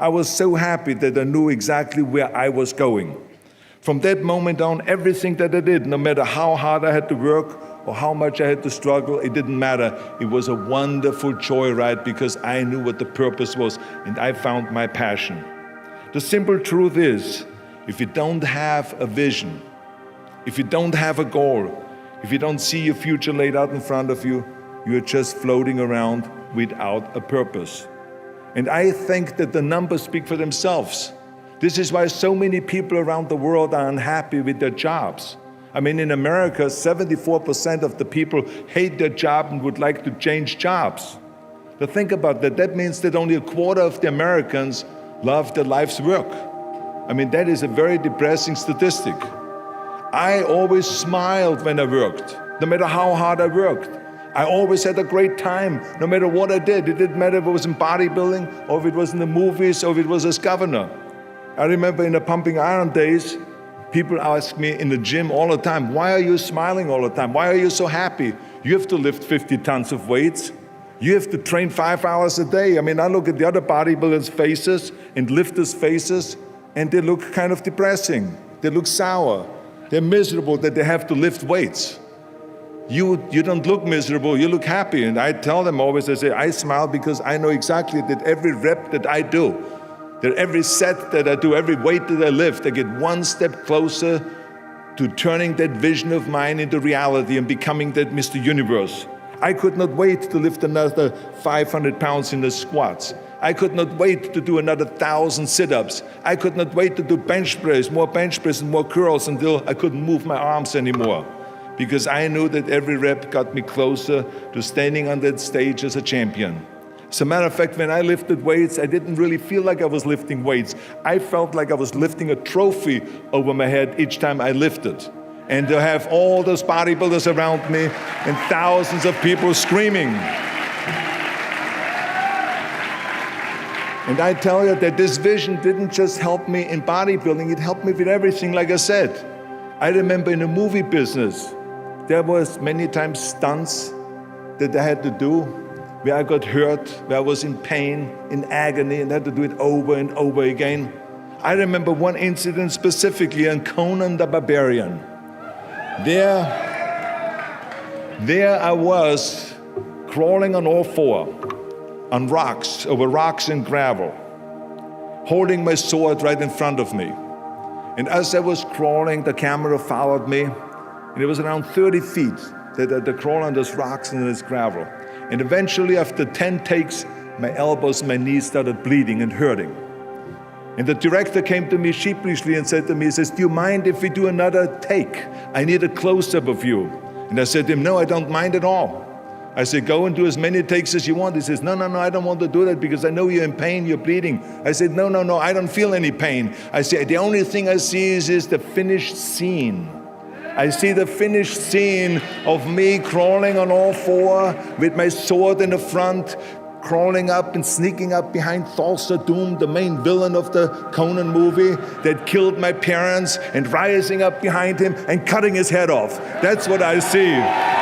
I was so happy that I knew exactly where I was going. From that moment on, everything that I did, no matter how hard I had to work or how much I had to struggle, it didn't matter. It was a wonderful joyride because I knew what the purpose was and I found my passion. The simple truth is, if you don't have a vision, if you don't have a goal, if you don't see your future laid out in front of you, you're just floating around without a purpose. And I think that the numbers speak for themselves. This is why so many people around the world are unhappy with their jobs. I mean, in America, 74% of the people hate their job and would like to change jobs. So think about that. That means that only a quarter of the Americans love their life's work. I mean, that is a very depressing statistic. I always smiled when I worked, no matter how hard I worked. I always had a great time, no matter what I did. It didn't matter if it was in bodybuilding, or if it was in the movies, or if it was as governor. I remember in the pumping iron days, people ask me in the gym all the time, why are you smiling all the time? Why are you so happy? You have to lift 50 tons of weights. You have to train 5 hours a day. I mean, I look at the other bodybuilders' faces and lifters' faces, and they look kind of depressing. They look sour. They're miserable that they have to lift weights. You don't look miserable, you look happy. And I tell them always, I say, I smile because I know exactly that every rep that I do, that every set that I do, every weight that I lift, I get one step closer to turning that vision of mine into reality and becoming that Mr. Universe. I could not wait to lift another 500 pounds in the squats. I could not wait to do another 1,000 sit-ups. I could not wait to do bench press and more curls until I couldn't move my arms anymore. Because I knew that every rep got me closer to standing on that stage as a champion. As a matter of fact, when I lifted weights, I didn't really feel like I was lifting weights. I felt like I was lifting a trophy over my head each time I lifted. And to have all those bodybuilders around me and thousands of people screaming. And I tell you that this vision didn't just help me in bodybuilding, it helped me with everything, like I said. I remember in the movie business, there was many times stunts that I had to do where I got hurt, where I was in pain, in agony, and had to do it over and over again. I remember one incident specifically on Conan the Barbarian. There I was crawling on all four, on rocks, over rocks and gravel, holding my sword right in front of me. And as I was crawling, the camera followed me, and it was around 30 feet that I crawl on those rocks and this gravel. And eventually, after 10 takes, my elbows and my knees started bleeding and hurting. And the director came to me sheepishly and said to me, he says, do you mind if we do another take? I need a close-up of you. And I said to him, no, I don't mind at all. I said, go and do as many takes as you want. He says, no, I don't want to do that because I know you're in pain, you're bleeding. I said, no, I don't feel any pain. I said, the only thing I see is the finished scene. I see the finished scene of me crawling on all four with my sword in the front, crawling up and sneaking up behind Thulsa Doom, the main villain of the Conan movie that killed my parents, and rising up behind him and cutting his head off. That's what I see.